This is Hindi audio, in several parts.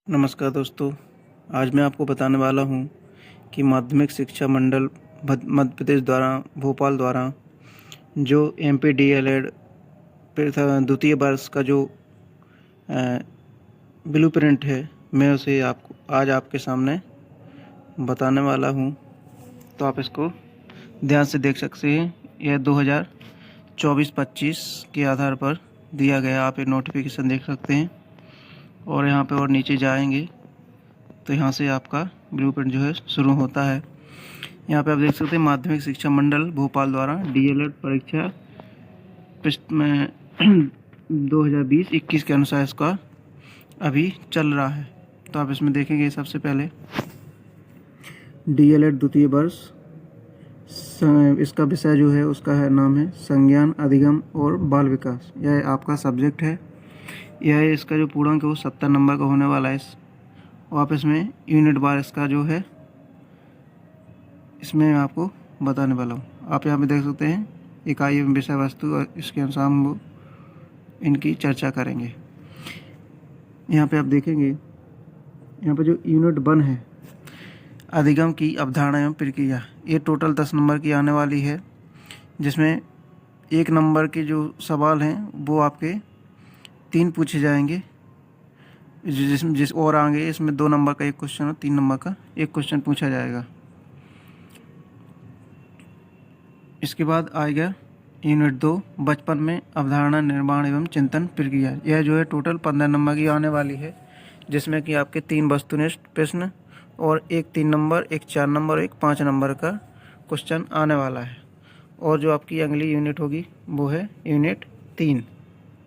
नमस्कार दोस्तों। आज मैं आपको बताने वाला हूँ कि माध्यमिक शिक्षा मंडल मध्य प्रदेश द्वारा भोपाल द्वारा जो MPDL द्वितीय वर्ष का जो ब्लूप्रिंट है, मैं उसे आपको आज आपके सामने बताने वाला हूँ। तो आप इसको ध्यान से देख सकते हैं। यह 2024-25 के आधार पर दिया गया, आप ये नोटिफिकेशन देख सकते हैं। और यहाँ पे और नीचे जाएंगे तो यहाँ से आपका ब्लूप्रिंट जो है शुरू होता है। यहाँ पे आप देख सकते हैं माध्यमिक शिक्षा मंडल भोपाल द्वारा DLED परीक्षा पृष्ठ में 2020-21 के अनुसार इसका अभी चल रहा है। तो आप इसमें देखेंगे सबसे पहले DLED द्वितीय वर्ष, इसका विषय जो है उसका नाम है संज्ञान अधिगम और बाल विकास। यह आपका सब्जेक्ट है। यह इसका जो पूर्णांक है वो 70 नंबर का होने वाला है। और आप इसमें यूनिट बार इसका जो है इसमें मैं आपको बताने वाला हूँ। आप यहाँ पे देख सकते हैं इकाई एवं विषय वस्तु, और इसके अनुसार हम वो इनकी चर्चा करेंगे। यहाँ पे आप देखेंगे, यहाँ पे जो यूनिट 1 है अधिगम की अवधारणा एवं प्रक्रिया, ये टोटल 10 नंबर की आने वाली है, जिसमें 1 नंबर के जो सवाल हैं वो आपके 3 पूछे जाएंगे, जिस और आगे इसमें 2 नंबर का 1 क्वेश्चन और 3 नंबर का 1 क्वेश्चन पूछा जाएगा। इसके बाद आएगा यूनिट 2 बचपन में अवधारणा निर्माण एवं चिंतन प्रक्रिया। यह जो है टोटल 15 नंबर की आने वाली है, जिसमें कि आपके 3 वस्तुनिष्ठ प्रश्न और 1 3 नंबर, 1 4 नंबर और 1 5 नंबर का क्वेश्चन आने वाला है। और जो आपकी अगली यूनिट होगी वो है यूनिट 3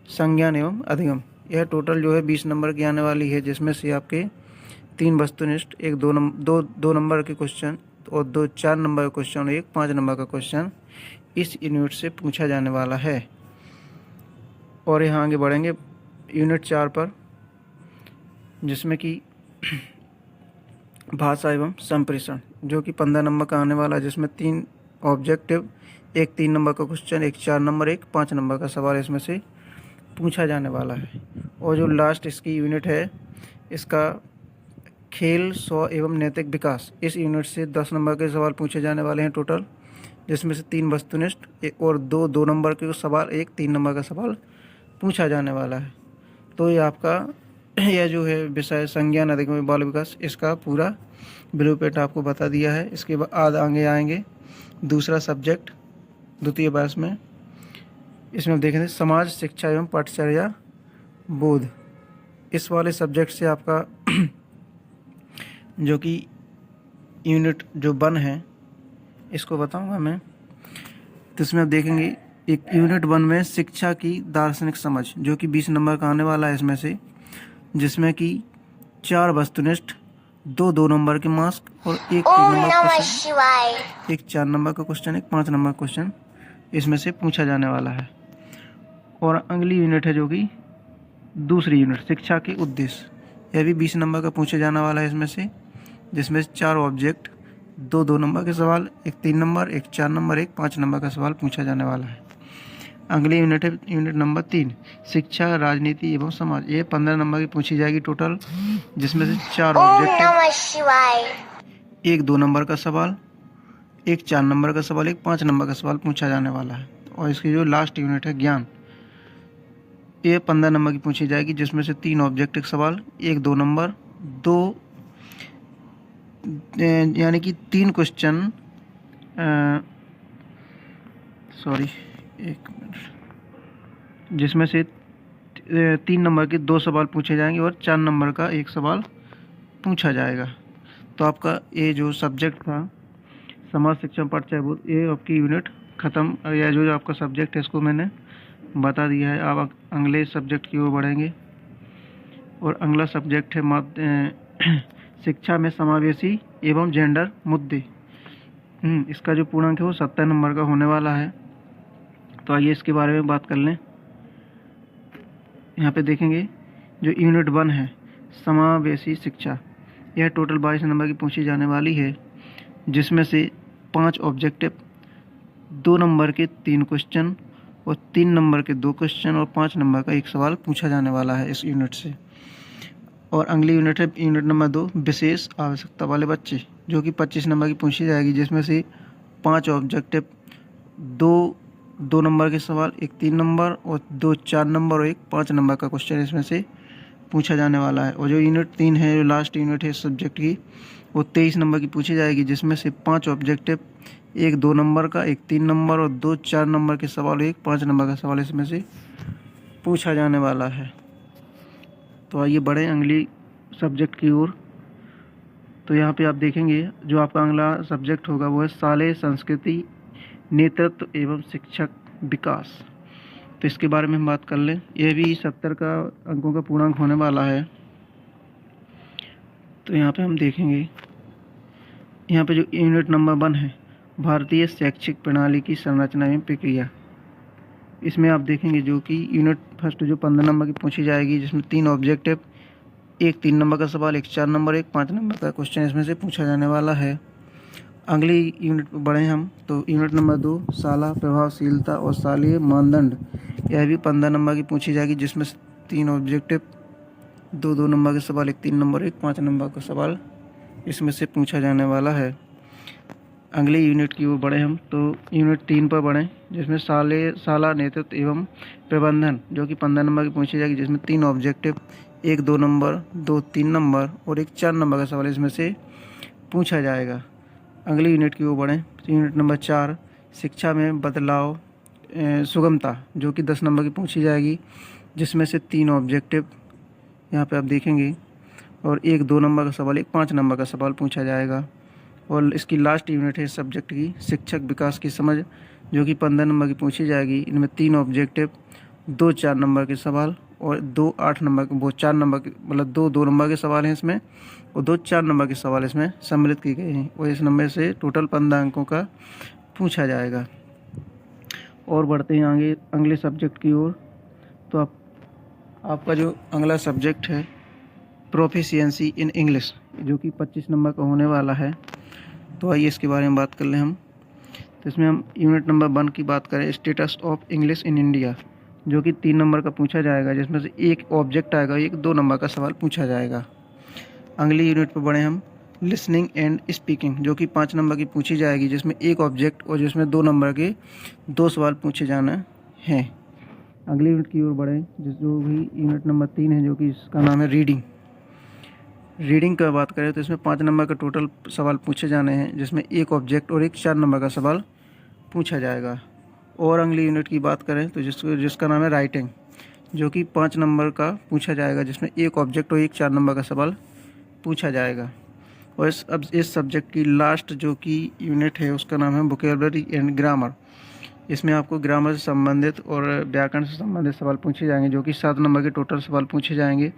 संज्ञान एवं अधिगम। यह टोटल जो है 20 नंबर की आने वाली है, जिसमें से आपके 3 वस्तुनिष्ठ, 1 2 नंबर के क्वेश्चन और 2 4 नंबर का क्वेश्चन और 1 5 नंबर का क्वेश्चन इस यूनिट से पूछा जाने वाला है। और यहाँ आगे बढ़ेंगे यूनिट 4 पर, जिसमें कि भाषा एवं संप्रेषण, जो कि 15 नंबर का आने वाला है, जिसमें 3 ऑब्जेक्टिव, 1 3 नंबर का क्वेश्चन, 1 4 नंबर, 1 5 नंबर का सवाल इसमें से पूछा जाने वाला है। और जो लास्ट इसकी यूनिट है, इसका खेल, स्व एवं नैतिक विकास, इस यूनिट से 10 नंबर के सवाल पूछे जाने वाले हैं टोटल, जिसमें से 3 वस्तुनिष्ठ और 2 नंबर के सवाल, 1 3 नंबर का सवाल पूछा जाने वाला है। तो ये आपका यह जो है विषय संज्ञान अधिगम बाल विकास, इसका पूरा ब्लूप्रिंट आपको बता दिया है। इसके बाद आगे आएंगे दूसरा सब्जेक्ट द्वितीय वर्ष में, इसमें देखेंगे समाज शिक्षा एवं पाठचर्या बोध। इस वाले सब्जेक्ट से आपका जो कि यूनिट जो 1 है इसको बताऊंगा मैं। तो इसमें आप देखेंगे एक यूनिट 1 में शिक्षा की दार्शनिक समझ, जो कि 20 नंबर का आने वाला है इसमें से, जिसमें कि 4 वस्तुनिष्ठ, 2 नंबर के मार्क्स और 1 3 नंबर का क्वेश्चन, 1 4 नंबर का क्वेश्चन, 1 5 नंबर का क्वेश्चन इसमें से पूछा जाने वाला है। और अगली यूनिट है जो कि दूसरी यूनिट शिक्षा के उद्देश्य, यह भी 20 नंबर का पूछा जाने वाला है इसमें से, जिसमें 4 ऑब्जेक्ट, 2 नंबर के सवाल, 1 3 नंबर, 1 4 नंबर, 1 5 नंबर का सवाल पूछा जाने वाला है। अगली यूनिट है यूनिट नंबर 3 शिक्षा, राजनीति एवं समाज। ये 15 नंबर की पूछी जाएगी टोटल, जिसमें से 4 ऑब्जेक्ट, 1 2 नंबर का सवाल, 1 4 नंबर का सवाल, 1 5 नंबर का सवाल पूछा जाने वाला है। और इसकी जो लास्ट यूनिट है ज्ञान, ये 15 नंबर की पूछी जाएगी, जिसमें से 3 ऑब्जेक्टिव सवाल, 1 2 नंबर, 2 यानी कि 3 क्वेश्चन, सॉरी 1 मिनट, जिसमें से 3 नंबर के 2 सवाल पूछे जाएंगे और 4 नंबर का 1 सवाल पूछा जाएगा। तो आपका ये जो सब्जेक्ट था समाज शिक्षा पाठचर्या बोध, ये आपकी यूनिट ख़त्म। या जो आपका सब्जेक्ट है इसको मैंने बता दिया है। आप अगले सब्जेक्ट की ओर बढ़ेंगे, और अगला सब्जेक्ट है शिक्षा में समावेशी एवं जेंडर मुद्दे। इसका जो पूर्णांक है वो 70 नंबर का होने वाला है। तो आइए इसके बारे में बात कर लें। यहाँ पे देखेंगे जो यूनिट 1 है समावेशी शिक्षा, यह टोटल 22 नंबर की पूछी जाने वाली है, जिसमें से 5 ऑब्जेक्टिव, 2 नंबर के 3 क्वेश्चन और 3 नंबर के 2 क्वेश्चन और 5 नंबर का 1 सवाल पूछा जाने वाला है इस यूनिट से। और अगली यूनिट है यूनिट नंबर 2 विशेष आवश्यकता वाले बच्चे, जो कि 25 नंबर की पूछी जाएगी, जिसमें से 5 ऑब्जेक्टिव, 2 नंबर के सवाल, एक 3 नंबर और 2 4 नंबर और एक 5 नंबर का क्वेश्चन इसमें से पूछा जाने वाला है। और जो यूनिट 3 है, जो लास्ट यूनिट है इस सब्जेक्ट की, वो 23 नंबर की पूछी जाएगी, जिसमें से 5 ऑब्जेक्टिव, एक 2 नंबर का, एक 3 नंबर और 2 4 नंबर के सवाल, एक 5 नंबर का सवाल इसमें से पूछा जाने वाला है। तो आइए बढ़ें अगली सब्जेक्ट की ओर। तो यहाँ पे आप देखेंगे जो आपका अगला सब्जेक्ट होगा वो है शालेय संस्कृति, नेतृत्व एवं शिक्षक विकास। तो इसके बारे में हम बात कर लें। यह भी 70 का अंकों का पूर्णांक होने वाला है। तो यहाँ पे हम देखेंगे, यहाँ पे जो यूनिट नंबर 1 है, भारतीय शैक्षिक प्रणाली की संरचना एवं प्रक्रिया, इसमें आप देखेंगे जो कि यूनिट फर्स्ट जो 15 नंबर की पूछी जाएगी, जिसमें 3 ऑब्जेक्टिव, एक 3 नंबर का सवाल, एक 4 नंबर, एक 5 नंबर का क्वेश्चन इसमें से पूछा जाने वाला है। अगली यूनिट पर बढ़े हम, तो यूनिट नंबर 2 शाला प्रभावशीलता और शालीय मानदंड, यह भी 15 नंबर की पूछी जाएगी, जिसमें 3 ऑब्जेक्टिव, 2 नंबर के सवाल, एक 3 नंबर, एक 5 नंबर का सवाल इसमें से पूछा जाने वाला है। अगले यूनिट की ओर बढ़े हम, तो यूनिट 3 पर बढ़ें, जिसमें शाला नेतृत्व एवं प्रबंधन, जो कि 15 नंबर की पूछी जाएगी, जिसमें 3 ऑब्जेक्टिव, एक 2 नंबर, 2 3 नंबर और एक 4 नंबर का सवाल इसमें से पूछा जाएगा। अगली यूनिट की ओर बढ़ें, यूनिट नंबर 4 शिक्षा में बदलाव सुगमता, जो कि 10 नंबर की पूछी जाएगी, जिसमें से 3 ऑब्जेक्टिव यहाँ पे आप देखेंगे और एक 2 नंबर का सवाल, एक 5 नंबर का सवाल पूछा जाएगा। और इसकी लास्ट यूनिट है इस सब्जेक्ट की शिक्षक विकास की समझ, जो कि 15 नंबर की पूछी जाएगी। इनमें 3 ऑब्जेक्टिव, 2 4 नंबर के सवाल और 2 8 नंबर के, वो 4 नंबर के, मतलब 2 नंबर के सवाल हैं इसमें और 2 4 नंबर के सवाल इसमें सम्मिलित की गई हैं। और इस नंबर से टोटल 15 अंकों का पूछा जाएगा। और बढ़ते हैं आगे अगले सब्जेक्ट की ओर। तो आपका जो अगला सब्जेक्ट है प्रोफिशिएंसी इन इंग्लिश, जो कि 25 नंबर का होने वाला है। तो आइए इसके बारे में बात कर लें हम। तो इसमें हम यूनिट नंबर 1 की बात करें, status of English in India, जो कि 3 नंबर का पूछा जाएगा, जिसमें से एक ऑब्जेक्ट आएगा, एक 2 नंबर का सवाल पूछा जाएगा। अगली यूनिट पर बढ़े हम, लिसनिंग एंड स्पीकिंग, जो कि 5 नंबर की पूछी जाएगी, जिसमें एक ऑब्जेक्ट और जिसमें 2 नंबर के 2 सवाल पूछे जाना हैं। अगली यूनिट की ओर बढ़े, जो भी यूनिट नंबर 3 है, जो कि इसका नाम है रीडिंग। रीडिंग का बात करें तो इसमें 5 नंबर का टोटल सवाल पूछे जाने हैं, जिसमें एक ऑब्जेक्ट और एक 4 नंबर का सवाल पूछा जाएगा। और अगली यूनिट की बात करें तो जिसका नाम है राइटिंग, जो कि 5 नंबर का पूछा जाएगा, जिसमें एक ऑब्जेक्ट और एक 4 नंबर का सवाल पूछा जाएगा। और इस सब्जेक्ट की लास्ट जो कि यूनिट है उसका नाम है वोकैबुलरी एंड ग्रामर। इसमें आपको ग्रामर से संबंधित और व्याकरण से संबंधित सवाल पूछे जाएंगे, जो कि 7 नंबर के टोटल सवाल पूछे जाएंगे।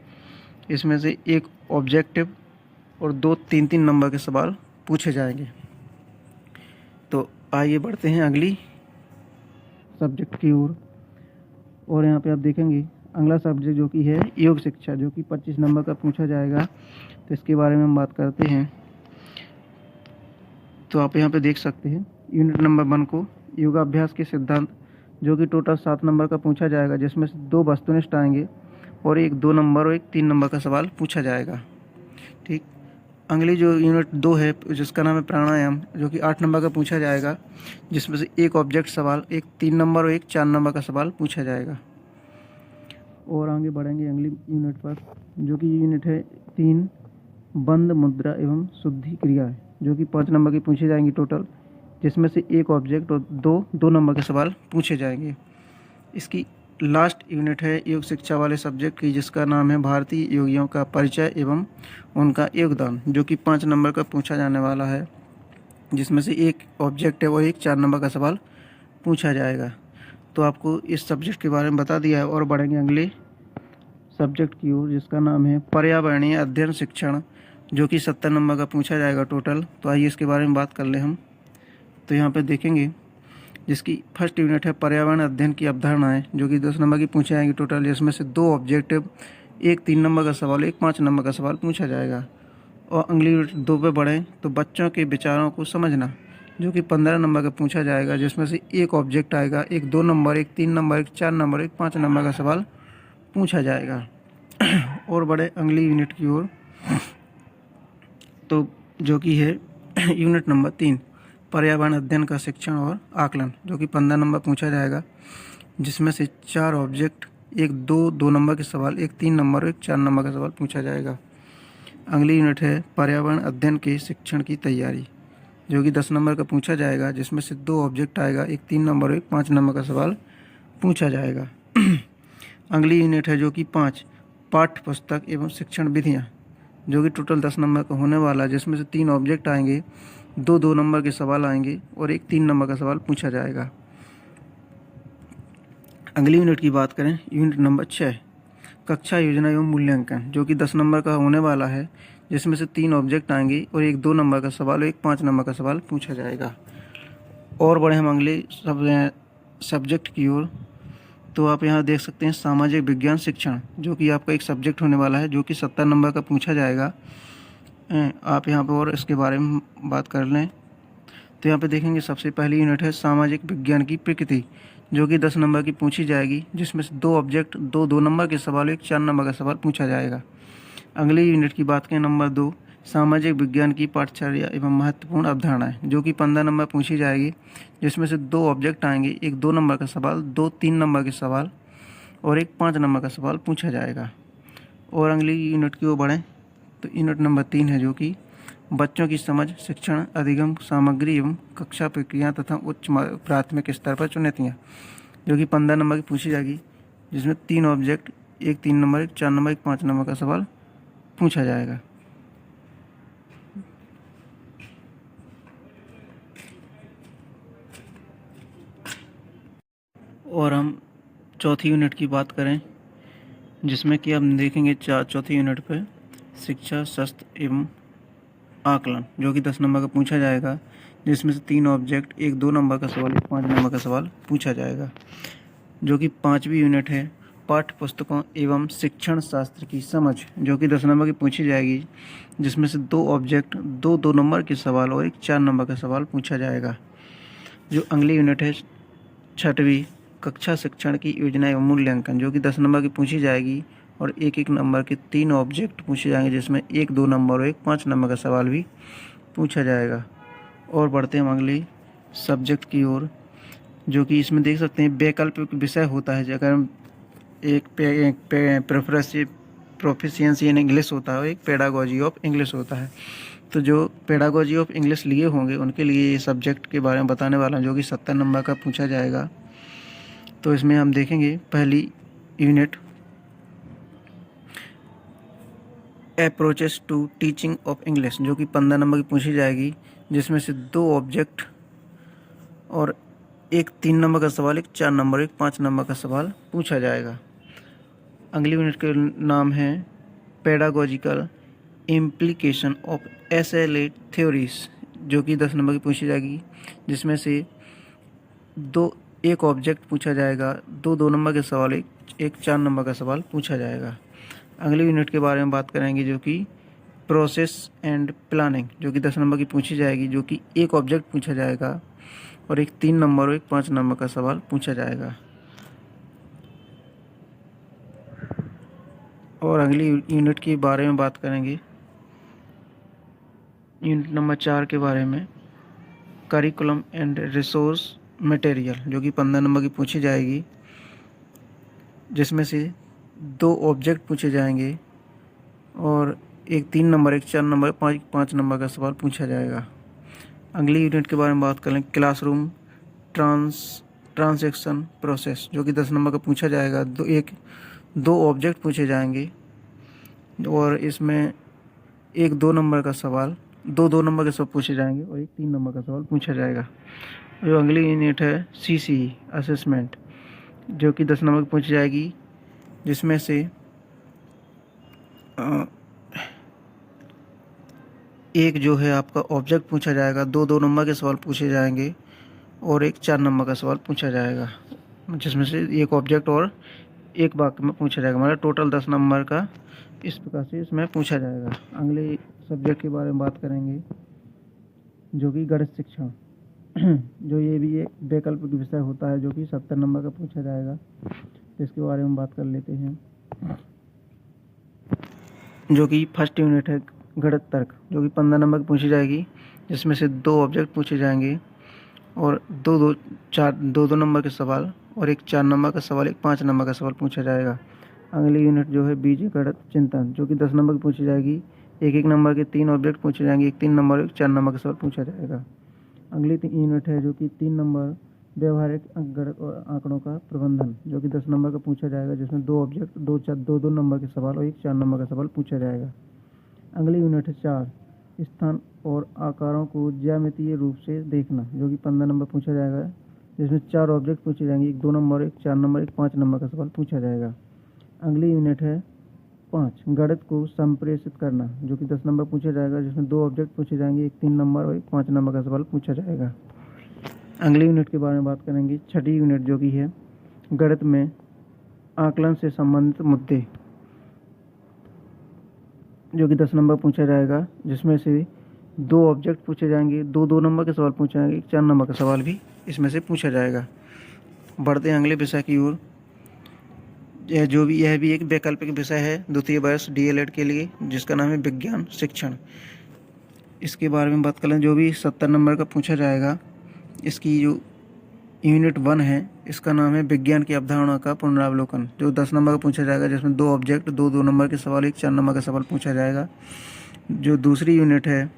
इसमें से एक ऑब्जेक्टिव और 2 3 नंबर के सवाल पूछे जाएंगे। तो आइए बढ़ते हैं अगली सब्जेक्ट की ओर। और यहाँ पे आप देखेंगे अगला सब्जेक्ट जो कि है योग शिक्षा, जो कि 25 नंबर का पूछा जाएगा। तो इसके बारे में हम बात करते हैं। तो आप यहाँ पे देख सकते हैं यूनिट नंबर 1 को, योगाभ्यास के सिद्धांत, जो कि टोटल 7 नंबर का पूछा जाएगा, जिसमें से 2 वस्तुनिष्ठ आएंगे और एक 2 नंबर और एक 3 नंबर का सवाल पूछा जाएगा। ठीक। अगली जो यूनिट 2 है जिसका नाम है प्राणायाम, जो कि 8 नंबर का पूछा जाएगा, जिसमें से एक ऑब्जेक्ट सवाल, एक 3 नंबर और एक 4 नंबर का सवाल पूछा जाएगा। और आगे बढ़ेंगे अगली यूनिट पर, जो कि यूनिट है 3 बंद मुद्रा एवं शुद्धि क्रिया है, जो कि 5 नंबर की पूछी जाएंगी टोटल, जिसमें से एक ऑब्जेक्ट और 2 नंबर के सवाल पूछे जाएंगे। इसकी लास्ट यूनिट है योग शिक्षा वाले सब्जेक्ट की, जिसका नाम है भारतीय योगियों का परिचय एवं उनका योगदान, जो कि 5 नंबर का पूछा जाने वाला है, जिसमें से एक ऑब्जेक्ट है और एक 4 नंबर का सवाल पूछा जाएगा। तो आपको इस सब्जेक्ट के बारे में बता दिया है। और बढ़ेंगे अगले सब्जेक्ट की ओर, जिसका नाम है पर्यावरणीय अध्ययन शिक्षण, जो कि 70 नंबर का पूछा जाएगा टोटल। तो आइए इसके बारे में बात कर लें हम। तो यहाँ पे देखेंगे जिसकी फर्स्ट यूनिट है पर्यावरण अध्ययन की अवधारणाएं, जो कि 10 नंबर की पूछे जाएंगी टोटल, जिसमें से 2 ऑब्जेक्टिव, एक 3 नंबर का सवाल, एक 5 नंबर का सवाल पूछा जाएगा। और अगली यूनिट 2 पे बढ़ें तो बच्चों के विचारों को समझना, जो कि 15 नंबर का पूछा जाएगा, जिसमें से एक ऑब्जेक्ट आएगा, एक 2 नंबर, एक 3 नंबर, एक 4 नंबर, एक 5 नंबर का सवाल पूछा जाएगा। और बढ़े अगली यूनिट की ओर, तो जो कि है यूनिट नंबर 3, पर्यावरण अध्ययन का शिक्षण और आकलन, जो कि 15 नंबर पूछा जाएगा, जिसमें से 4 ऑब्जेक्ट, एक 2 नंबर के सवाल, एक 3 नंबर और एक 4 नंबर का सवाल पूछा जाएगा। अगली यूनिट है पर्यावरण अध्ययन के शिक्षण की तैयारी, जो कि 10 नंबर का पूछा जाएगा, जिसमें से 2 ऑब्जेक्ट आएगा, एक 3 नंबर और एक 5 नंबर का सवाल पूछा जाएगा। अगली यूनिट है जो कि 5, पाठ्य पुस्तक एवं शिक्षण विधियाँ, जो कि टोटल 10 नंबर का होने वाला है, जिसमें से 3 ऑब्जेक्ट आएंगे, 2 नंबर के सवाल आएंगे और एक 3 नंबर का सवाल पूछा जाएगा। अगली यूनिट की बात करें, यूनिट नंबर 6, कक्षा योजना एवं मूल्यांकन, जो कि 10 नंबर का होने वाला है, जिसमें से 3 ऑब्जेक्ट आएंगे और एक 2 नंबर का सवाल और एक 5 नंबर का सवाल पूछा जाएगा। और बढ़े हम अगले सब्जेक्ट की ओर, तो आप यहाँ देख सकते हैं सामाजिक विज्ञान शिक्षण, जो कि आपका एक सब्जेक्ट होने वाला है, जो कि 70 नंबर का पूछा जाएगा। आप यहाँ पर और इसके बारे में बात कर लें, तो यहाँ पे देखेंगे सबसे पहली यूनिट है सामाजिक विज्ञान की प्रकृति, जो कि 10 नंबर की पूछी जाएगी, जिसमें से 2 ऑब्जेक्ट, 2 नंबर के सवाल, एक 4 नंबर का सवाल पूछा जाएगा। अगली यूनिट की बात करें नंबर 2, सामाजिक विज्ञान की पाठचर्या एवं महत्वपूर्ण अवधारणाएं, जो कि 15 नंबर पूछी जाएगी, जिसमें से 2 ऑब्जेक्ट आएंगे, एक 2 नंबर का सवाल, 2 3 नंबर के सवाल और एक 5 नंबर का सवाल पूछा जाएगा। और अगली यूनिट की ओर बढ़ें, तो यूनिट नंबर 3 है, जो कि बच्चों की समझ, शिक्षण, अधिगम सामग्री एवं कक्षा प्रक्रिया तथा उच्च प्राथमिक स्तर पर चुनौतियाँ, जो कि 15 नंबर की पूछी जाएगी, जिसमें 3 ऑब्जेक्ट, एक 3 नंबर, एक 4 नंबर, एक 5 नंबर का सवाल पूछा जाएगा। और हम चौथी यूनिट की बात करें, जिसमें कि हम देखेंगे चौथी यूनिट पर शिक्षा, शास्त्र एवं आकलन, जो कि 10 नंबर का पूछा जाएगा, जिसमें से 3 ऑब्जेक्ट, एक 2 नंबर का सवाल, एक 5 नंबर का सवाल पूछा जाएगा। जो कि 5वीं यूनिट है पाठ्य पुस्तकों एवं शिक्षण शास्त्र की समझ, जो कि 10 नंबर की पूछी जाएगी, जिसमें से 2 ऑब्जेक्ट, 2 नंबर के सवाल और एक 4 नंबर का सवाल पूछा जाएगा। जो अगली यूनिट है 6वीं कक्षा शिक्षण की योजना एवं मूल्यांकन, जो कि 10 नंबर की पूछी जाएगी और एक नंबर के 3 ऑब्जेक्ट पूछे जाएंगे, जिसमें एक 2 नंबर और एक 5 नंबर का सवाल भी पूछा जाएगा। और बढ़ते हैं अगले सब्जेक्ट की ओर, जो कि इसमें देख सकते हैं वैकल्पिक विषय होता है। अगर एक प्रोफिशिएंसी इन इंग्लिश होता है, एक पेडागोजी ऑफ इंग्लिश होता है। तो जो पेडागोजी ऑफ इंग्लिश लिए होंगे उनके लिए ये सब्जेक्ट के बारे में बताने वाला हूँ, जो कि 70 नंबर का पूछा जाएगा। तो इसमें हम देखेंगे पहली unit approaches to teaching of English, जो कि 15 नंबर की पूछी जाएगी, जिसमें से 2 ऑब्जेक्ट और एक 3 नंबर का सवाल, एक 4 नंबर, एक 5 नंबर का सवाल पूछा जाएगा। अगली यूनिट का नाम है pedagogical implication of SLA theories, जो कि 10 नंबर की पूछी जाएगी, जिसमें से एक ऑब्जेक्ट पूछा जाएगा, 2 नंबर के सवाल, एक 4 नंबर का सवाल पूछा जाएगा। अगली यूनिट के बारे में बात करेंगे, जो कि प्रोसेस एंड प्लानिंग, जो कि 10 नंबर की पूछी जाएगी, जो कि एक ऑब्जेक्ट पूछा जाएगा और एक 3 नंबर और एक 5 नंबर का सवाल पूछा जाएगा। और अगली यूनिट के बारे में बात करेंगे, यूनिट नंबर 4 के बारे में करिकुलम एंड रिसोर्स मटेरियल, जो कि 15 नंबर की पूछी जाएगी, जिसमें से 2 ऑब्जेक्ट पूछे जाएंगे और एक 3 नंबर, एक 4 नंबर, 5 नंबर का सवाल पूछा जाएगा। अगली यूनिट के बारे में बात करें क्लासरूम ट्रांसैक्शन प्रोसेस, जो कि 10 नंबर का पूछा जाएगा, 2 ऑब्जेक्ट पूछे जाएंगे और इसमें एक 2 नंबर का सवाल, 2 नंबर के सब पूछे जाएंगे और एक 3 नंबर का सवाल पूछा जाएगा। जो अगली यूनिट है सीसीई असेसमेंट, जो कि 10 नंबर की पूछी जाएगी, जिसमें से एक जो है आपका ऑब्जेक्ट पूछा जाएगा, 2 नंबर के सवाल पूछे जाएंगे और एक 4 नंबर का सवाल पूछा जाएगा, जिसमें से एक ऑब्जेक्ट और एक वाक्य में पूछा जाएगा, मतलब टोटल 10 नंबर का इस प्रकार से इसमें पूछा जाएगा। अगले सब्जेक्ट के बारे में बात करेंगे, जो कि गणित शिक्षण, जो ये भी एक वैकल्पिक विषय होता है, जो कि 70 नंबर का पूछा जाएगा। तो इसके बारे में बात कर लेते हैं। जो कि फर्स्ट यूनिट है गणित तर्क, जो कि 15 नंबर की पूछी जाएगी, जिसमें से 2 ऑब्जेक्ट पूछे जाएंगे और दो नंबर के सवाल और एक 4 नंबर का सवाल, एक 5 नंबर का सवाल पूछा जाएगा। अगली यूनिट जो है बीजगणित चिंतन, जो कि 10 नंबर की पूछी जाएगी। एक नंबर के 3 ऑब्जेक्ट पूछे जाएंगे, एक 3 नंबर और एक 4 नंबर का सवाल पूछा जाएगा। अगली यूनिट है जो कि 3 नंबर व्यवहारिक अंकगणित और आंकड़ों का प्रबंधन, जो कि 10 नंबर का पूछा जाएगा, जिसमें 2 ऑब्जेक्ट, दो नंबर के सवाल और एक 4 नंबर का सवाल पूछा जाएगा। अगली यूनिट है 4 स्थान और आकारों को ज्यामितीय रूप से देखना, जो कि 15 नंबर पूछा जाएगा, जिसमें 4 ऑब्जेक्ट पूछे जाएंगे, एक 2 नंबर, एक 4 नंबर, एक 5 नंबर का सवाल पूछा जाएगा। अगली यूनिट है 5 गणित को संप्रेषित करना, जो कि 10 नंबर पूछा जाएगा, जिसमें 2 ऑब्जेक्ट पूछे जाएंगे, एक 3 नंबर और एक 5 नंबर का सवाल पूछा जाएगा। अगली यूनिट के बारे में बात करेंगे, छठी यूनिट, जो कि है गणित में आकलन से संबंधित मुद्दे, जो कि 10 नंबर पूछा जाएगा, जिसमें से 2 ऑब्जेक्ट पूछे जाएंगे, 2 नंबर के सवाल पूछे जाएंगे, एक 4 नंबर का सवाल भी इसमें से पूछा जाएगा। बढ़ते हैं अगले विषय की ओर। यह भी एक वैकल्पिक विषय है द्वितीय वर्ष DLED के लिए, जिसका नाम है विज्ञान शिक्षण। इसके बारे में बात करें, जो भी 70 नंबर का पूछा जाएगा। इसकी जो यूनिट 1 है, इसका नाम है विज्ञान की अवधारणा का पुनरावलोकन, जो 10 नंबर का पूछा जाएगा, जिसमें 2 ऑब्जेक्ट, 2 नंबर के सवाल, एक 4 नंबर का सवाल पूछा जाएगा। जो दूसरी यूनिट है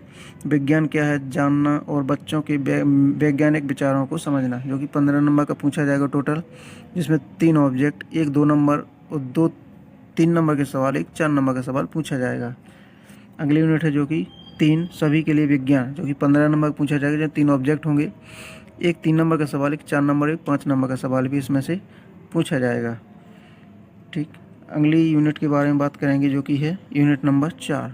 विज्ञान क्या है जानना और बच्चों के वैज्ञानिक विचारों को समझना, जो कि 15 नंबर का पूछा जाएगा टोटल, जिसमें 3 ऑब्जेक्ट, एक 2 नंबर और 3 नंबर के सवाल, एक 4 नंबर का सवाल पूछा जाएगा। अगली यूनिट है जो कि 3 सभी के लिए विज्ञान, जो कि 15 नंबर का पूछा जाएगा, जब 3 ऑब्जेक्ट होंगे, एक 3 नंबर का सवाल, एक 4 नंबर, एक 5 नंबर का सवाल भी इसमें से पूछा जाएगा। ठीक, अगली यूनिट के बारे में बात करेंगे, जो कि है यूनिट नंबर 4।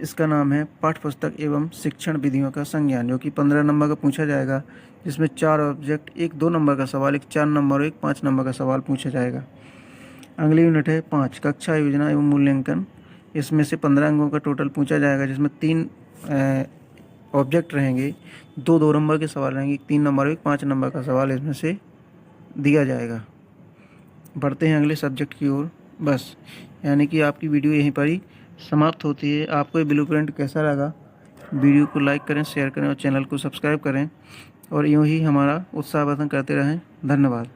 इसका नाम है पाठ्य पुस्तक एवं शिक्षण विधियों का संज्ञान, जो कि 15 नंबर का पूछा जाएगा, जिसमें 4 ऑब्जेक्ट, एक 2 नंबर का सवाल, एक 4 नंबर और एक 5 नंबर का सवाल पूछा जाएगा। अगली यूनिट है 5 कक्षा योजना एवं मूल्यांकन। इसमें से 15 अंकों का टोटल पूछा जाएगा, जिसमें 3 ऑब्जेक्ट रहेंगे, 2 नंबर के सवाल रहेंगे, एक 3 नंबर और एक 5 नंबर का सवाल इसमें से दिया जाएगा। बढ़ते हैं अगले सब्जेक्ट की ओर। बस, यानी कि आपकी वीडियो यहीं पर ही समाप्त होती है। आपको ये ब्लूप्रिंट कैसा लगा? वीडियो को लाइक करें, शेयर करें और चैनल को सब्सक्राइब करें, और यूँ ही हमारा उत्साहवर्धन करते रहें। धन्यवाद।